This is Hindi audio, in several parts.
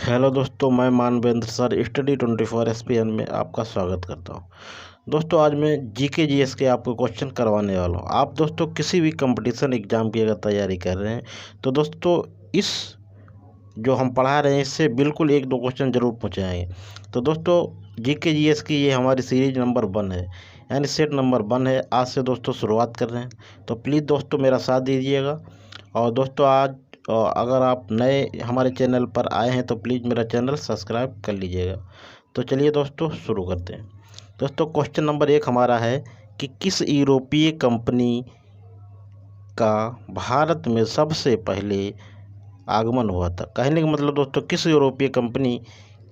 हेलो दोस्तों, मैं मानवेंद्र सर स्टडी 24 एसपीएन में आपका स्वागत करता हूं। दोस्तों, आज मैं जीके जीएस के आपको क्वेश्चन करवाने वाला हूं। आप दोस्तों किसी भी कंपटीशन एग्जाम की अगर तैयारी कर रहे हैं तो दोस्तों इस जो हम पढ़ा रहे हैं इससे बिल्कुल एक दो क्वेश्चन जरूर पूछे आएंगे। तो दोस्तों जीके जीएस की ये हमारी सीरीज नंबर 1 है, यानी सेट नंबर 1 है। आज से दोस्तों शुरुआत कर रहे हैं, तो प्लीज़ दोस्तों मेरा साथ दीजिएगा। और दोस्तों आज अगर आप नए हमारे चैनल पर आए हैं तो प्लीज़ मेरा चैनल सब्सक्राइब कर लीजिएगा। तो चलिए दोस्तों शुरू करते हैं। दोस्तों क्वेश्चन नंबर 1 हमारा है कि किस यूरोपीय कंपनी का भारत में सबसे पहले आगमन हुआ था। कहने का मतलब दोस्तों किस यूरोपीय कंपनी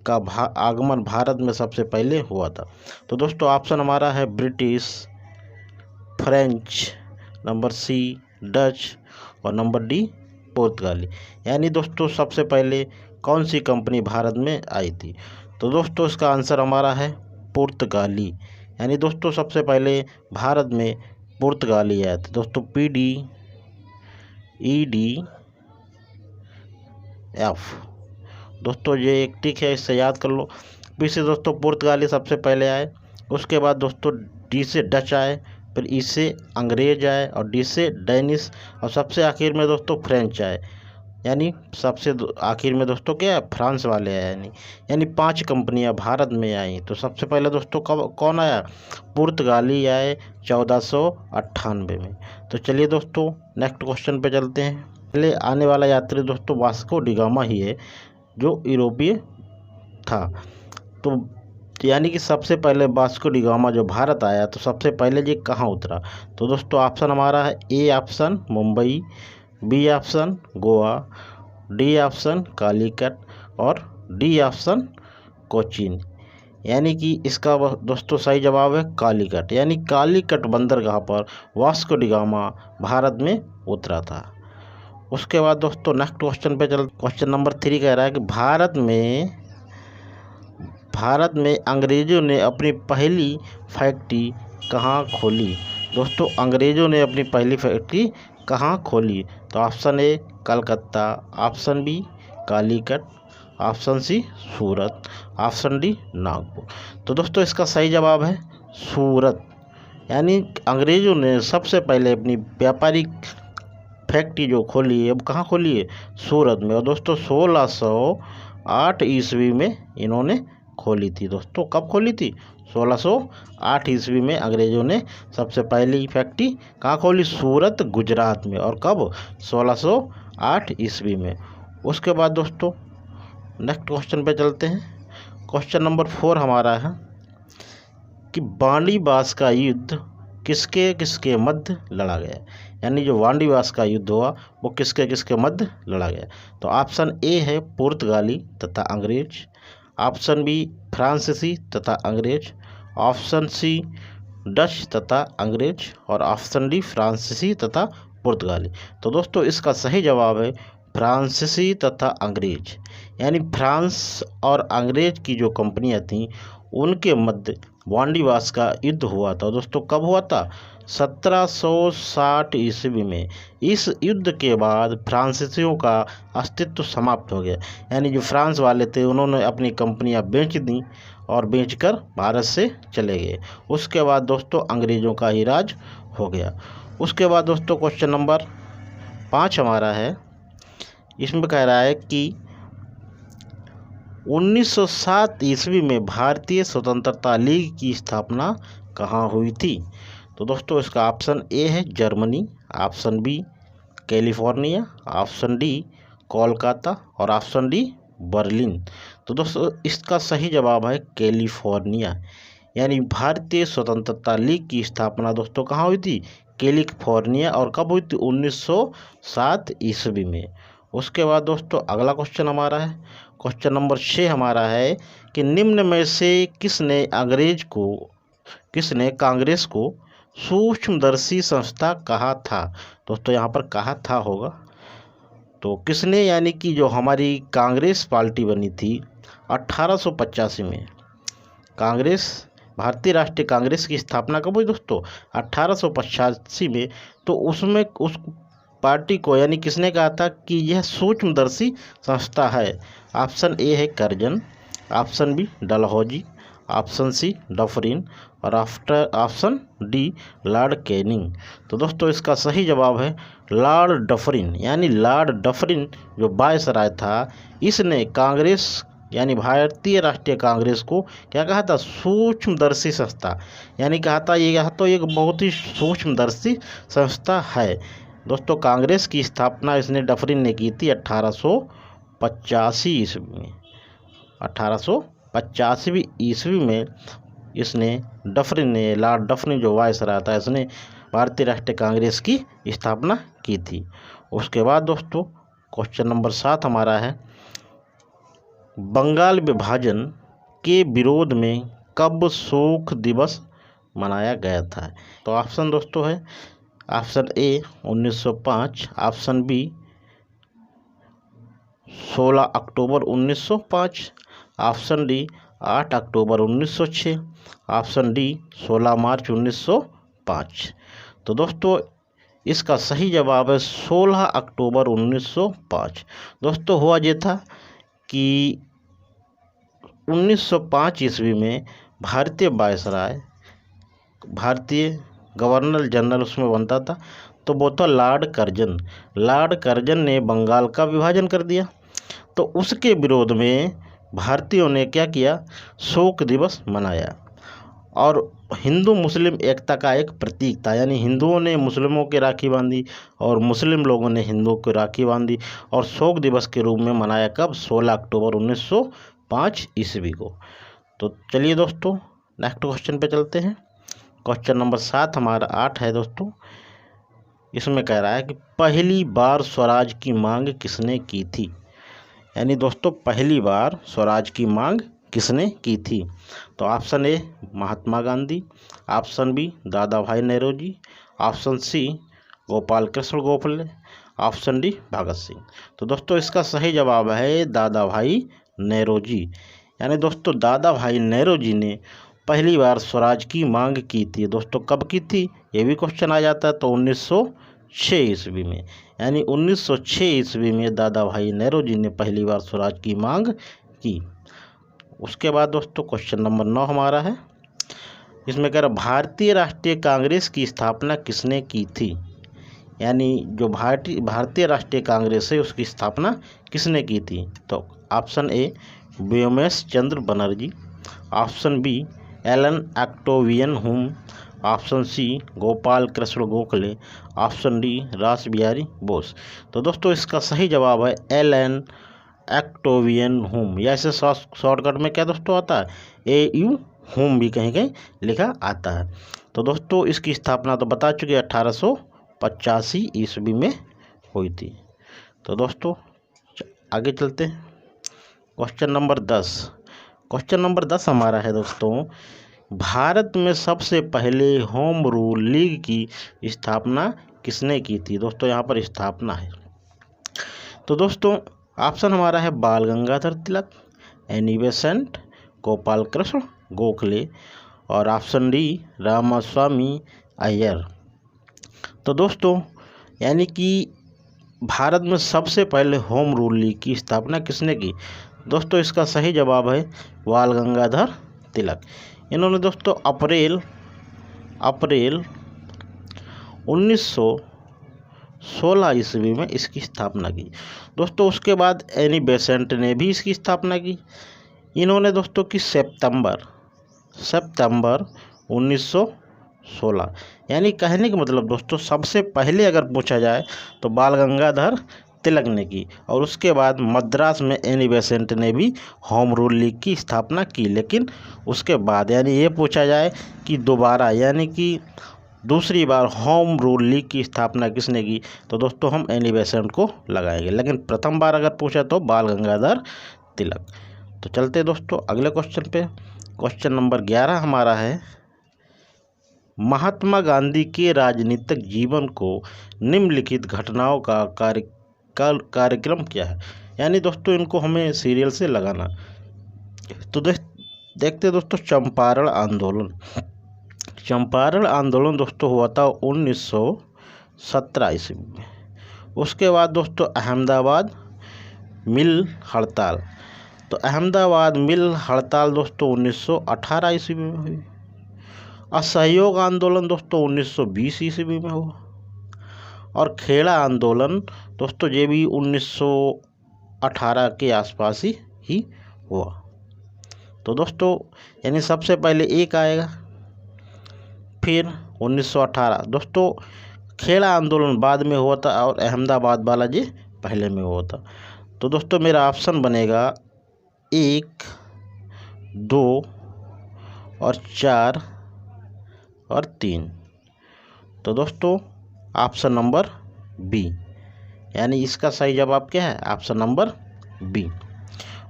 का आगमन भारत में सबसे पहले हुआ था। तो दोस्तों ऑप्शन हमारा है British, French, number C Dutch और नंबर डी पुर्तगाली। यानी दोस्तों सबसे पहले कौन सी कंपनी भारत में आई थी। तो दोस्तों इसका आंसर हमारा है पुर्तगाली। यानी दोस्तों सबसे पहले भारत में पुर्तगाली आया था। दोस्तों PDEDF। दोस्तों ये एक टिक है, इससे याद कर लो। पी से दोस्तों पुर्तगाली सबसे पहले आए, उसके बाद दोस्तों डी से डच आए, फिर ई से अंग्रेज आए और डी से डेनिश और सबसे आखिर में दोस्तों फ्रेंच आए। यानी सबसे आखिर में दोस्तों क्या है, फ्रांस वाले आए। यानी 5 कंपनियां भारत में आई। तो सबसे पहले दोस्तों कब कौन आया, पुर्तगाली आए 1498 में। तो चलिए दोस्तों नेक्स्ट क्वेश्चन पे चलते हैं। पहले आने वाला यात्री दोस्तों वास्को डी गामा ही है, जो यूरोपीय था। तो यानी कि सबसे पहले वास्को डी गामा जो भारत आया तो सबसे पहले ये कहाँ उतरा। तो दोस्तों ऑप्शन हमारा है A option Mumbai, B option Goa, D option Calicut और डी ऑप्शन कोचीन। यानी कि इसका दोस्तों सही जवाब है कालीकट। यानी कालीकट बंदरगाह पर वास्को डी गामा भारत में उतरा था। उसके बाद दोस्तों नेक्स्ट क्वेश्चन पे चल। क्वेश्चन नंबर 3 कह रहा है कि भारत में अंग्रेज़ों ने अपनी पहली फैक्ट्री कहाँ खोली। दोस्तों अंग्रेज़ों ने अपनी पहली फैक्ट्री कहाँ खोली। तो option A Calcutta, option B Calicut, option C Surat, option D Nagpur. तो दोस्तों इसका सही जवाब है सूरत। यानी अंग्रेज़ों ने सबसे पहले अपनी व्यापारिक फैक्ट्री जो खोली है, अब कहाँ खोली है, सूरत में। और दोस्तों 1608 ईस्वी में इन्होंने खोली थी। दोस्तों कब खोली थी, 1608 ईस्वी में अंग्रेज़ों ने सबसे पहली फैक्ट्री कहाँ खोली, सूरत गुजरात में। और कब, 1608 ईस्वी में। उसके बाद दोस्तों नेक्स्ट क्वेश्चन पे चलते हैं। क्वेश्चन नंबर 4 हमारा है कि वाणिवास का युद्ध किसके किसके मध्य लड़ा गया। यानी जो वाणिवास का युद्ध हुआ वो किसके किसके मध्य लड़ा गया। तो ऑप्शन ए है पुर्तगाली तथा अंग्रेज, ऑप्शन बी फ्रांसीसी तथा अंग्रेज, ऑप्शन सी डच तथा अंग्रेज और ऑप्शन डी फ्रांसीसी तथा पुर्तगाली। तो दोस्तों इसका सही जवाब है फ्रांसीसी तथा अंग्रेज। यानी फ्रांस और अंग्रेज की जो कंपनियां थीं उनके मध्य वाणिवास का युद्ध हुआ था। दोस्तों कब हुआ था, 1760 ईस्वी में। इस युद्ध के बाद फ्रांसीसियों का अस्तित्व समाप्त हो गया। यानी जो फ्रांस वाले थे उन्होंने अपनी कंपनियां बेच दी और बेचकर भारत से चले गए। उसके बाद दोस्तों अंग्रेज़ों का ही राज हो गया। उसके बाद दोस्तों क्वेश्चन नंबर 5 हमारा है। इसमें कह रहा है कि 1907 ईस्वी में भारतीय स्वतंत्रता लीग की स्थापना कहाँ हुई थी। तो दोस्तों इसका ऑप्शन ए है Germany, option B California, option D Kolkata और ऑप्शन डी बर्लिन। तो दोस्तों इसका सही जवाब है कैलिफोर्निया। यानी भारतीय स्वतंत्रता लीग की स्थापना दोस्तों कहाँ हुई थी, कैलिफोर्निया। और कब हुई थी, 1907 ईस्वी में। उसके बाद दोस्तों अगला क्वेश्चन हमारा है। क्वेश्चन नंबर 6 हमारा है कि निम्न में से किसने कांग्रेस को सूक्ष्मदर्शी संस्था कहा था। दोस्तों यहाँ पर कहा था होगा, तो किसने, यानी कि जो हमारी कांग्रेस पार्टी बनी थी 1885 में। कांग्रेस, भारतीय राष्ट्रीय कांग्रेस की स्थापना कब हुई दोस्तों, 1885 में। तो उसमें उस पार्टी को यानी किसने कहा था कि यह सूक्ष्मदर्शी संस्था है? ऑप्शन ए है Curzon, option B Dalhousie, option C Dufferin और ऑप्शन डी लॉर्ड कैनिंग। तो दोस्तों इसका सही जवाब है लॉर्ड डफरिन। यानी लॉर्ड डफरिन जो वायसराय था, इसने कांग्रेस यानी भारतीय राष्ट्रीय कांग्रेस को क्या कहा था? सूक्ष्मदर्शी संस्था। यानी कहा था यह तो एक बहुत ही सूक्ष्मदर्शी संस्था है। दोस्तों कांग्रेस की स्थापना इसने डफरिन ने की थी 1885 ईस्वी में। 1885 ईस्वी में इसने डफरिन ने, लॉर्ड डफरिन जो वायसराय था, इसने भारतीय राष्ट्रीय कांग्रेस की स्थापना की थी। उसके बाद दोस्तों क्वेश्चन नंबर 7 हमारा है, बंगाल विभाजन के विरोध में कब शोक दिवस मनाया गया था? तो ऑप्शन दोस्तों है ऑप्शन ए 1905, ऑप्शन बी 16 अक्टूबर 1905, ऑप्शन डी 8 अक्टूबर 1906, ऑप्शन डी 16 मार्च 1905। तो दोस्तों इसका सही जवाब है 16 अक्टूबर 1905। दोस्तों हुआ ये था कि 1905 ईस्वी में भारतीय वायसराय, भारतीय गवर्नर जनरल उसमें बनता था, तो वो था लॉर्ड कर्जन। लॉर्ड कर्जन ने बंगाल का विभाजन कर दिया, तो उसके विरोध में भारतीयों ने क्या किया? शोक दिवस मनाया। और हिंदू मुस्लिम एकता का एक प्रतीक था, यानी हिंदुओं ने मुस्लिमों की राखी बांधी और मुस्लिम लोगों ने हिंदुओं की राखी बांधी और शोक दिवस के रूप में मनाया कब? 16 अक्टूबर 1905 ईस्वी को। तो चलिए दोस्तों नेक्स्ट क्वेश्चन पे चलते हैं। क्वेश्चन नंबर 7 हमारा 8 है दोस्तों। इसमें कह रहा है कि पहली बार स्वराज की मांग किसने की थी? यानी दोस्तों पहली बार स्वराज की मांग किसने की थी? तो option A Mahatma Gandhi, option B Dada Bhai Nehru, option C Gopal Krishna Gokhale, option D Bhagat Singh. तो दोस्तों इसका सही जवाब है दादा भाई नेहरू जी। यानी दोस्तों दादा भाई नेहरू जी ने पहली बार स्वराज की मांग की थी। दोस्तों कब की थी ये भी क्वेश्चन आ जाता है, तो 1906 ईस्वी में। यानी 1906 ईस्वी में दादा भाई नेहरू जी ने पहली बार स्वराज की मांग की। उसके बाद दोस्तों क्वेश्चन नंबर 9 हमारा है। इसमें कह रहा भारतीय राष्ट्रीय कांग्रेस की स्थापना किसने की थी? यानी जो भारतीय राष्ट्रीय कांग्रेस है उसकी स्थापना किसने की थी? तो option A Womesh Chandra Banerjee, option B Allan Octavian Hume, option C Gopal Krishna Gokhale, option D Ras Behari Bose. तो दोस्तों इसका सही जवाब है एलन ऑक्टेवियन हुम। या ऐसे शॉर्टकट में क्या दोस्तों आता है? AU हुम भी कहीं कहीं लिखा आता है। तो दोस्तों इसकी स्थापना तो बता चुके 1885 ईस्वी में हुई थी। तो दोस्तों आगे चलते हैं। Question number 10। क्वेश्चन नंबर 10 हमारा है दोस्तों, भारत में सबसे पहले होम रूल लीग की स्थापना किसने की थी? दोस्तों यहाँ पर स्थापना है, तो दोस्तों ऑप्शन हमारा है बाल गंगाधर तिलक, एनी बेसेंट, गोपाल कृष्ण गोखले और ऑप्शन डी रामास्वामी अय्यर। तो दोस्तों यानी कि भारत में सबसे पहले होम रूल लीग की स्थापना किसने की? दोस्तों इसका सही जवाब है बाल गंगाधर तिलक। इन्होंने दोस्तों अप्रैल 1916 ईस्वी में इसकी स्थापना की। दोस्तों उसके बाद एनी बेसेंट ने भी इसकी स्थापना की। इन्होंने दोस्तों की सितंबर 1916। यानी कहने का मतलब दोस्तों सबसे पहले अगर पूछा जाए तो बाल गंगाधर तिलक ने की, और उसके बाद मद्रास में एनी बेसेंट ने भी होम रूल लीग की स्थापना की। लेकिन उसके बाद यानी ये पूछा जाए कि दोबारा यानी कि दूसरी बार होम रूल लीग की स्थापना किसने की, तो दोस्तों हम एनी बेसेंट को लगाएंगे। लेकिन प्रथम बार अगर पूछा तो बाल गंगाधर तिलक। तो चलते दोस्तों अगले क्वेश्चन पे। क्वेश्चन नंबर 11 हमारा है, महात्मा गांधी के राजनीतिक जीवन को निम्नलिखित घटनाओं का कार्यक्रम क्या है? यानी दोस्तों इनको हमें सीरियल से लगाना। तो देखते दोस्तों चंपारण आंदोलन। चंपारण आंदोलन दोस्तों हुआ था 1917 ईस्वी में। उसके बाद दोस्तों अहमदाबाद मिल हड़ताल। तो अहमदाबाद मिल हड़ताल दोस्तों 1918 ईस्वी में हुई। असहयोग आंदोलन दोस्तों 1920 ईस्वी में हुआ। और खेड़ा आंदोलन दोस्तों ये भी 1918 के आसपास ही हुआ। तो दोस्तों यानी सबसे पहले एक आएगा, फिर 1918। दोस्तों खेड़ा आंदोलन बाद में हुआ था और अहमदाबाद वाला जी पहले में हुआ था। तो दोस्तों मेरा ऑप्शन बनेगा 1, 2 और 4 और 3। तो दोस्तों ऑप्शन नंबर बी, यानी इसका सही जवाब क्या है? Option number B.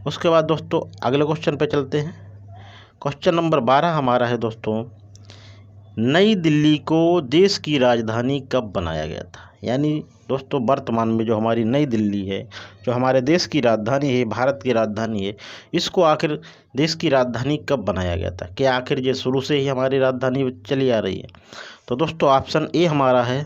उसके बाद दोस्तों अगले क्वेश्चन पे चलते हैं। क्वेश्चन नंबर 12 हमारा है दोस्तों, नई दिल्ली को देश की राजधानी कब बनाया गया था? यानी दोस्तों वर्तमान में जो हमारी नई दिल्ली है, जो हमारे देश की राजधानी है, भारत की राजधानी है, इसको आखिर देश की राजधानी कब बनाया गया था? क्या आखिर ये शुरू से ही हमारी राजधानी चली आ रही है? तो दोस्तों ऑप्शन ए हमारा है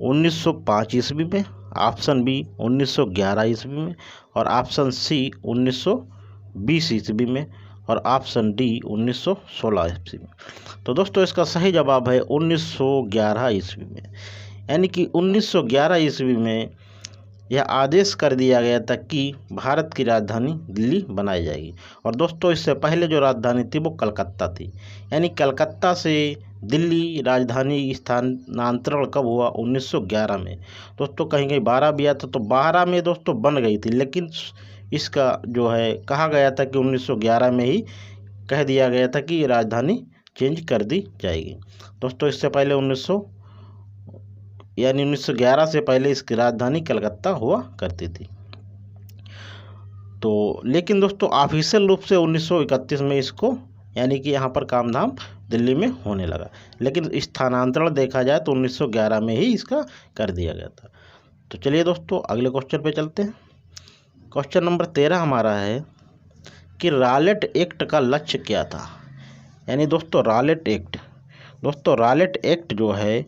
1905 ईस्वी में, ऑप्शन बी 1911 ईस्वी में, और ऑप्शन सी 1920 ईस्वी में, और ऑप्शन डी 1916 ईस्वी में। तो दोस्तों इसका सही जवाब है 1911 ईस्वी में। यानी कि 1911 ईस्वी में यह आदेश कर दिया गया था कि भारत की राजधानी दिल्ली बनाई जाएगी। और दोस्तों इससे पहले जो राजधानी थी वो कलकत्ता थी। यानी कलकत्ता से दिल्ली राजधानी स्थानांतरण कब हुआ? 1911 में। दोस्तों कहीं कहीं 12 भी आता, तो 12 में दोस्तों बन गई थी, लेकिन इसका जो है कहा गया था कि 1911 में ही कह दिया गया था कि राजधानी चेंज कर दी जाएगी। दोस्तों इससे पहले 1911 से पहले इसकी राजधानी कलकत्ता हुआ करती थी। तो लेकिन दोस्तों ऑफिशियल रूप से 1931 में इसको यानी कि यहाँ पर काम धाम दिल्ली में होने लगा, लेकिन स्थानांतरण देखा जाए तो 1911 में ही इसका कर दिया गया था। तो चलिए दोस्तों अगले क्वेश्चन पे चलते हैं। क्वेश्चन नंबर 13 हमारा है कि रॉलेट एक्ट का लक्ष्य क्या था? यानी दोस्तों रॉलेट एक्ट जो है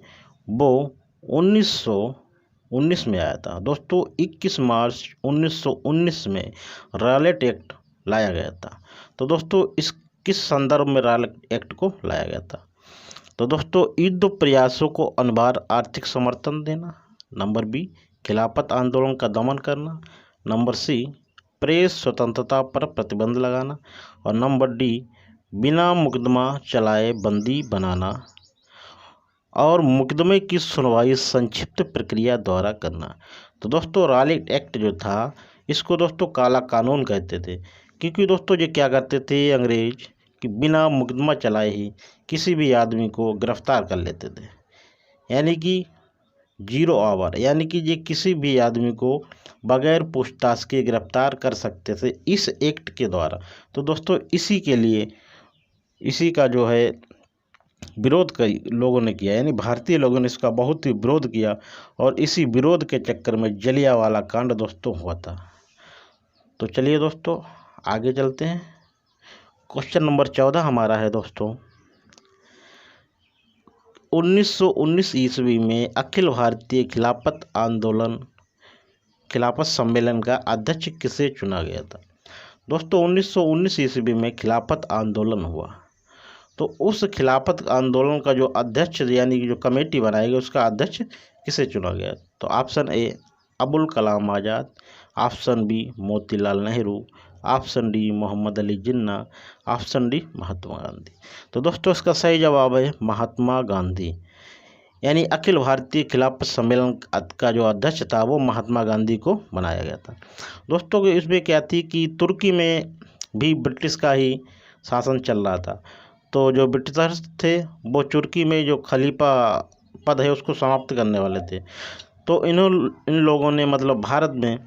वो 1919 में आया था। दोस्तों 21 मार्च 1919 में रॉलेट एक्ट लाया गया था। तो दोस्तों इस किस संदर्भ में रॉलेट एक्ट को लाया गया था? तो दोस्तों युद्ध प्रयासों को अनिवार्य आर्थिक समर्थन देना, नंबर बी खिलाफत आंदोलन का दमन करना, नंबर सी प्रेस स्वतंत्रता पर प्रतिबंध लगाना, और नंबर डी बिना मुकदमा चलाए बंदी बनाना और मुकदमे की सुनवाई संक्षिप्त प्रक्रिया द्वारा करना। तो दोस्तों रॉलेट एक्ट जो था इसको दोस्तों काला कानून कहते थे, क्योंकि दोस्तों ये क्या करते थे अंग्रेज कि बिना मुकदमा चलाए ही किसी भी आदमी को गिरफ्तार कर लेते थे, यानी कि 0 आवर, यानी कि ये किसी भी आदमी को बगैर पूछताछ के गिरफ्तार कर सकते थे इस एक्ट के द्वारा। तो दोस्तों इसी का जो है विरोध कई लोगों ने किया, यानी भारतीय लोगों ने इसका बहुत ही विरोध किया, और इसी विरोध के चक्कर में जलियांवाला कांड दोस्तों हुआ था। तो चलिए दोस्तों आगे चलते हैं। क्वेश्चन नंबर 14 हमारा है दोस्तों, 1919 ईस्वी में अखिल भारतीय खिलाफत सम्मेलन का अध्यक्ष किसे चुना गया था? दोस्तों 1919 ईस्वी में खिलाफत आंदोलन हुआ, तो उस खिलाफत आंदोलन का जो अध्यक्ष यानी कि जो कमेटी बनाई गई उसका अध्यक्ष किसे चुना गया? तो option A Abul Kalam Azad, option B Motilal Nehru, option D Mohammad Ali Jinnah, option D Mahatma Gandhi. तो दोस्तों इसका सही जवाब है महात्मा गांधी। यानी अखिल भारतीय खिलाफत सम्मेलन का जो अध्यक्ष था वो महात्मा गांधी को बनाया गया था। दोस्तों इसमें क्या थी कि तुर्की में भी ब्रिटिश का ही शासन चल रहा था, तो जो ब्रिटिशर्स थे वो तुर्की में जो खलीफा पद है उसको समाप्त करने वाले थे। तो इन लोगों ने मतलब भारत में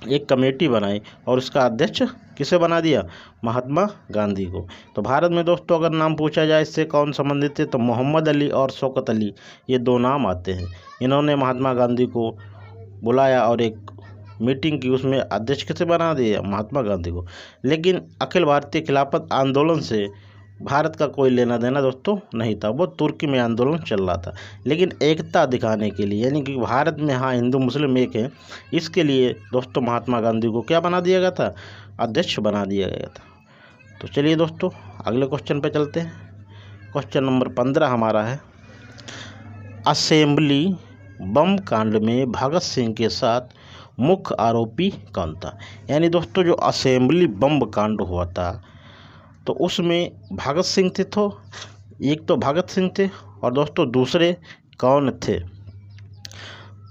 एक कमेटी बनाई और उसका अध्यक्ष किसे बना दिया? महात्मा गांधी को। तो भारत में दोस्तों अगर नाम पूछा जाए इससे कौन संबंधित है तो मोहम्मद अली और शौकत अली, ये 2 नाम आते हैं। इन्होंने महात्मा गांधी को बुलाया और एक मीटिंग की, उसमें अध्यक्ष किसे बना दिया? महात्मा गांधी को। लेकिन अखिल भारतीय खिलाफत आंदोलन से भारत का कोई लेना देना दोस्तों नहीं था, वो तुर्की में आंदोलन चल रहा था। लेकिन एकता दिखाने के लिए, यानी कि भारत में हाँ हिंदू मुस्लिम एक है, इसके लिए दोस्तों महात्मा गांधी को क्या बना दिया गया था, अध्यक्ष बना दिया गया था। तो चलिए दोस्तों अगले क्वेश्चन पे चलते हैं। क्वेश्चन नंबर 15 हमारा है, असेंबली बम कांड में भगत सिंह के साथ मुख्य आरोपी कौन था। यानी दोस्तों जो असेंबली बम कांड हुआ था तो उसमें भगत सिंह थे, तो एक तो भगत सिंह थे और दोस्तों दूसरे कौन थे।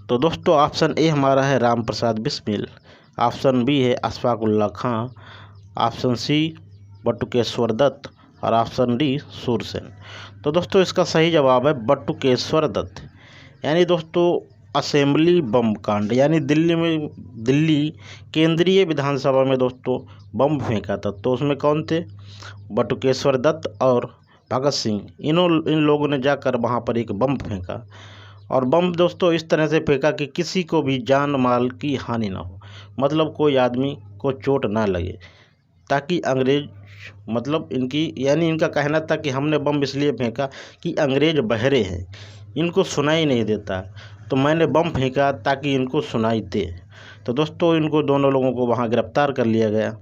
तो दोस्तों ऑप्शन ए हमारा है राम प्रसाद बिस्मिल, ऑप्शन बी है अशफाक उल्लाह खां, ऑप्शन सी बटुकेश्वर दत्त और ऑप्शन डी सूरसेन। तो दोस्तों इसका सही जवाब है बटुकेश्वर दत्त। यानी दोस्तों असेंबली बम कांड, यानी दिल्ली केंद्रीय विधानसभा में दोस्तों बम फेंका था, तो उसमें कौन थे, बटुकेश्वर दत्त और भगत सिंह। इन लोगों ने जाकर वहाँ पर एक बम फेंका, और बम दोस्तों इस तरह से फेंका कि किसी को भी जान माल की हानि ना हो, मतलब कोई आदमी को चोट ना लगे, ताकि अंग्रेज मतलब यानी इनका कहना था कि हमने बम इसलिए फेंका कि अंग्रेज बहरे हैं, इनको सुनाई नहीं देता, तो मैंने बम फेंका ताकि इनको सुनाई दे। तो दोस्तों इनको दोनों लोगों को वहाँ गिरफ्तार कर लिया गया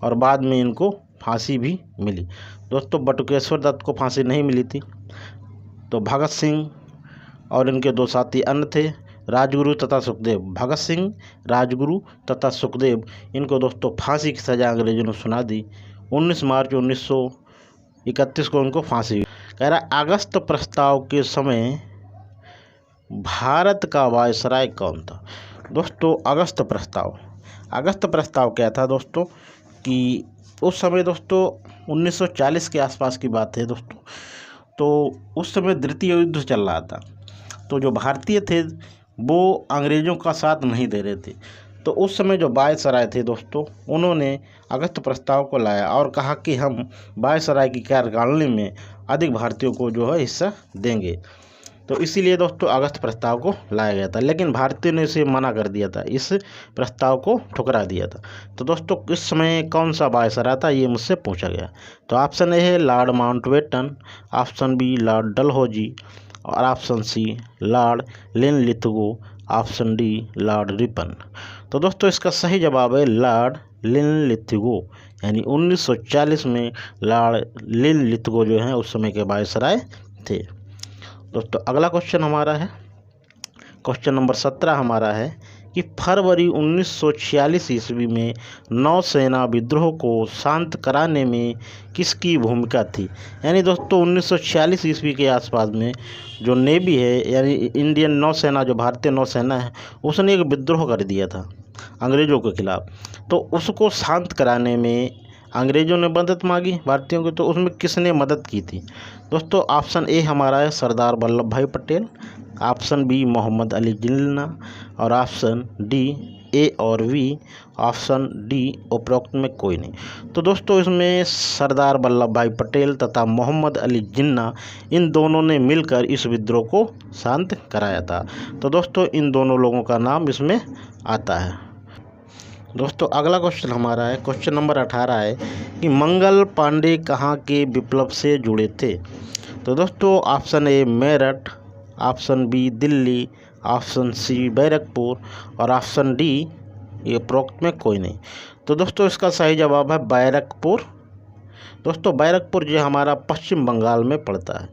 और बाद में इनको फांसी भी मिली। दोस्तों बटुकेश्वर दत्त को फांसी नहीं मिली थी, तो भगत सिंह और इनके दो साथी अन्य थे, राजगुरु तथा सुखदेव। भगत सिंह, राजगुरु तथा सुखदेव, इनको दोस्तों फांसी की सज़ा अंग्रेजों ने सुना दी। 19 मार्च 1931 को इनको फांसी हुई। कह रहा अगस्त प्रस्ताव के समय भारत का वायसराय कौन था। दोस्तों अगस्त प्रस्ताव क्या था दोस्तों, कि उस समय दोस्तों 1940 के आसपास की बात है दोस्तों, तो उस समय द्वितीय युद्ध चल रहा था, तो जो भारतीय थे वो अंग्रेज़ों का साथ नहीं दे रहे थे, तो उस समय जो वायसराय थे दोस्तों उन्होंने अगस्त प्रस्ताव को लाया और कहा कि हम वायसराय की कार्यकारिणी में अधिक भारतीयों को जो है हिस्सा देंगे। तो इसीलिए दोस्तों अगस्त प्रस्ताव को लाया गया था, लेकिन भारतीयों ने इसे मना कर दिया था, इस प्रस्ताव को ठुकरा दिया था। तो दोस्तों इस समय कौन सा वायसराय था ये मुझसे पूछा गया। तो ऑप्शन ए है lord Mountbatten, option B lord Dalhousie और option C lord Linlithgow, option D lord Ripon. तो दोस्तों इसका सही जवाब है लॉर्ड लिनलिथगो, यानी 1940 में लॉर्ड लिनलिथगो जो हैं उस समय के वायसराय थे। दोस्तों अगला क्वेश्चन हमारा है, क्वेश्चन नंबर 17 हमारा है कि फरवरी 1946 ईस्वी में नौसेना विद्रोह को शांत कराने में किसकी भूमिका थी। यानी दोस्तों 1946 ईस्वी के आसपास में जो नेवी है, यानी इंडियन नौसेना, जो भारतीय नौसेना है, उसने एक विद्रोह कर दिया था अंग्रेज़ों के खिलाफ। तो उसको शांत कराने में अंग्रेज़ों ने मदद मांगी भारतीयों की, तो उसमें किसने मदद की थी। दोस्तों ऑप्शन ए हमारा है सरदार वल्लभ भाई पटेल, ऑप्शन बी मोहम्मद अली जिन्ना और ऑप्शन डी ए और बी, ऑप्शन डी उपरोक्त में कोई नहीं। तो दोस्तों इसमें सरदार वल्लभ भाई पटेल तथा मोहम्मद अली जिन्ना, इन दोनों ने मिलकर इस विद्रोह को शांत कराया था। तो दोस्तों इन दोनों लोगों का नाम इसमें आता है। दोस्तों अगला क्वेश्चन हमारा है, क्वेश्चन नंबर 18 है कि मंगल पांडे कहाँ के विप्लव से जुड़े थे। तो दोस्तों option A Meerut, option B Delhi, option C Barrackpore और ऑप्शन डी ये उपरोक्त में कोई नहीं। तो दोस्तों इसका सही जवाब है बैरकपुर। दोस्तों बैरकपुर जो हमारा पश्चिम बंगाल में पड़ता है,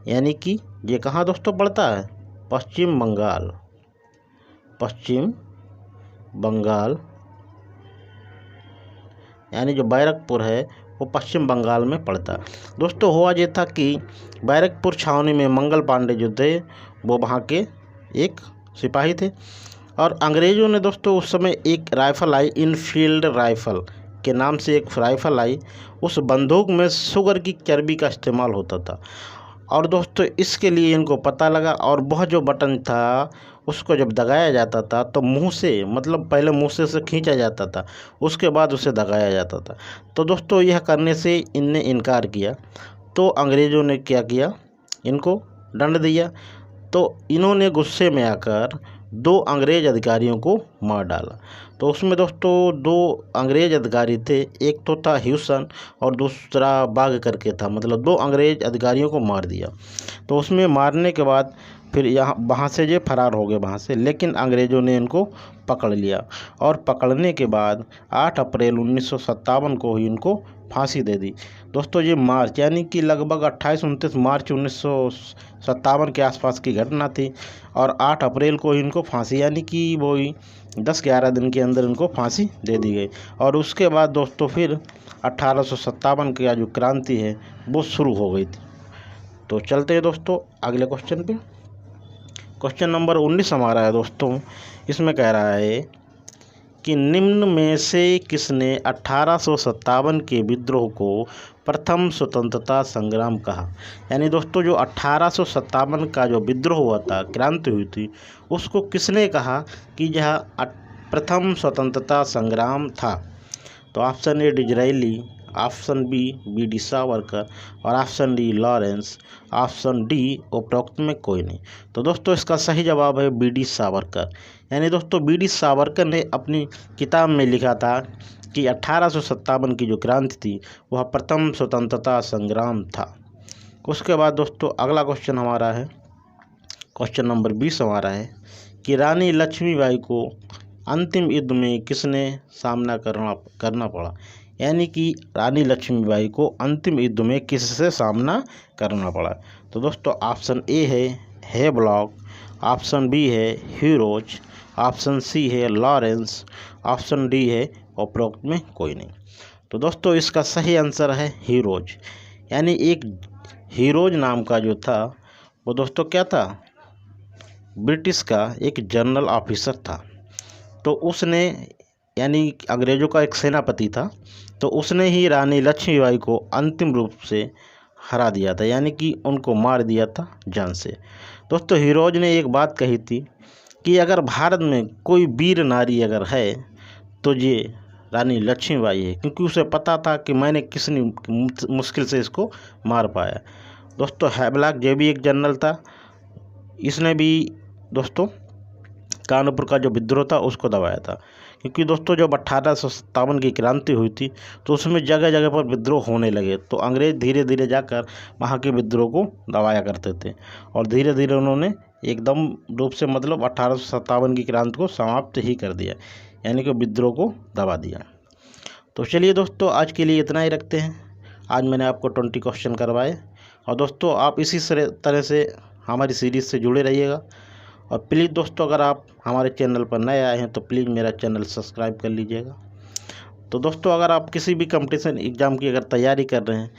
यानी कि ये कहाँ दोस्तों पड़ता है, पश्चिम बंगाल, यानी जो बैरकपुर है वो पश्चिम बंगाल में पड़ता है। दोस्तों हुआ ये था कि बैरकपुर छावनी में मंगल पांडे जो थे वो वहाँ के एक सिपाही थे, और अंग्रेज़ों ने दोस्तों उस समय एक राइफ़ल आई, इनफील्ड राइफ़ल के नाम से एक राइफ़ल आई। उस बंदूक में शुगर की चर्बी का इस्तेमाल होता था, और दोस्तों इसके लिए इनको पता लगा, और वह जो बटन था उसको जब दबाया जाता था तो मुंह से, मतलब पहले मुंह से खींचा जाता था, उसके बाद उसे दबाया जाता था। तो दोस्तों यह करने से इनने इनकार किया, तो अंग्रेज़ों ने क्या किया, इनको दंड दिया। तो इन्होंने गुस्से में आकर 2 अंग्रेज अधिकारियों को मार डाला। तो उसमें दोस्तों 2 अंग्रेज अधिकारी थे, एक तो था ह्यूसन और दूसरा बाग करके था, मतलब 2 अंग्रेज अधिकारियों को मार दिया। तो उसमें मारने के बाद फिर यहाँ वहाँ से ये फरार हो गए वहाँ से, लेकिन अंग्रेज़ों ने इनको पकड़ लिया और पकड़ने के बाद 8 अप्रैल 1957 को ही इनको फांसी दे दी। दोस्तों ये मार्च यानी कि लगभग 28-29 मार्च 1957 के आसपास की घटना थी और 8 अप्रैल को ही इनको फांसी यानी कि वो ही 10-11 दिन के अंदर इनको फांसी दे दी गई। और उसके बाद दोस्तों फिर 1857 की जो क्रांति है वो शुरू हो गई थी। तो चलते हैं दोस्तों अगले क्वेश्चन पे। क्वेश्चन नंबर 19 हमारा है दोस्तों, इसमें कह रहा है कि निम्न में से किसने 1857 के विद्रोह को प्रथम स्वतंत्रता संग्राम कहा। यानी दोस्तों जो 1857 का जो विद्रोह हुआ था, क्रांति हुई थी, उसको किसने कहा कि यह प्रथम स्वतंत्रता संग्राम था। तो option A Disraeli, option B D Savarkar और option D Lawrence, option D उपरोक्त में कोई नहीं। तो दोस्तों इसका सही जवाब है बी डी सावरकर। यानी दोस्तों बी डी सावरकर ने अपनी किताब में लिखा था कि 1857 की जो क्रांति थी वह प्रथम स्वतंत्रता संग्राम था। उसके बाद दोस्तों अगला क्वेश्चन हमारा है, क्वेश्चन नंबर 20 हमारा है कि रानी लक्ष्मीबाई को अंतिम युद्ध में किसने सामना करना पड़ा। यानी कि रानी लक्ष्मीबाई को अंतिम युद्ध में किससे सामना करना पड़ा। तो दोस्तों ऑप्शन ए है हेवलॉक, ऑप्शन बी है ह्यूरोज, ऑप्शन सी है लॉरेंस, ऑप्शन डी है उपरोक्त में कोई नहीं। तो दोस्तों इसका सही आंसर है ह्यूरोज। यानी एक ह्यूरोज नाम का जो था वो दोस्तों क्या था, ब्रिटिश का एक जनरल ऑफिसर था। तो उसने यानी अंग्रेज़ों का एक सेनापति था, तो उसने ही रानी लक्ष्मीबाई को अंतिम रूप से हरा दिया था, यानी कि उनको मार दिया था जान से। दोस्तों ह्यूरोज ने एक बात कही थी कि अगर भारत में कोई वीर नारी अगर है तो ये रानी लक्ष्मीबाई है, क्योंकि उसे पता था कि मैंने कितनी मुश्किल से इसको मार पाया। दोस्तों हैवलॉक ये भी एक जनरल था, इसने भी दोस्तों कानपुर का जो विद्रोह था उसको दबाया था। क्योंकि दोस्तों जब 1857 की क्रांति हुई थी तो उसमें जगह जगह पर विद्रोह होने लगे, तो अंग्रेज़ धीरे धीरे जाकर वहाँ के विद्रोह को दबाया करते थे और धीरे धीरे उन्होंने एकदम रूप से मतलब 1857 की क्रांति को समाप्त ही कर दिया, यानी कि विद्रोह को दबा दिया। तो चलिए दोस्तों आज के लिए इतना ही रखते हैं। आज मैंने आपको 20 क्वेश्चन करवाए और दोस्तों आप इसी तरह से हमारी सीरीज़ से जुड़े रहिएगा। और प्लीज़ दोस्तों अगर आप हमारे चैनल पर नए आए हैं तो प्लीज़ मेरा चैनल सब्सक्राइब कर लीजिएगा। तो दोस्तों अगर आप किसी भी कंपटीशन एग्ज़ाम की अगर तैयारी कर रहे हैं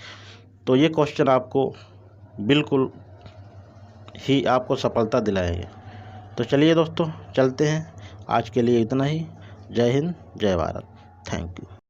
तो ये क्वेश्चन आपको बिल्कुल ही आपको सफलता दिलाएंगे। तो चलिए दोस्तों चलते हैं, आज के लिए इतना ही। जय हिंद, जय भारत, थैंक यू।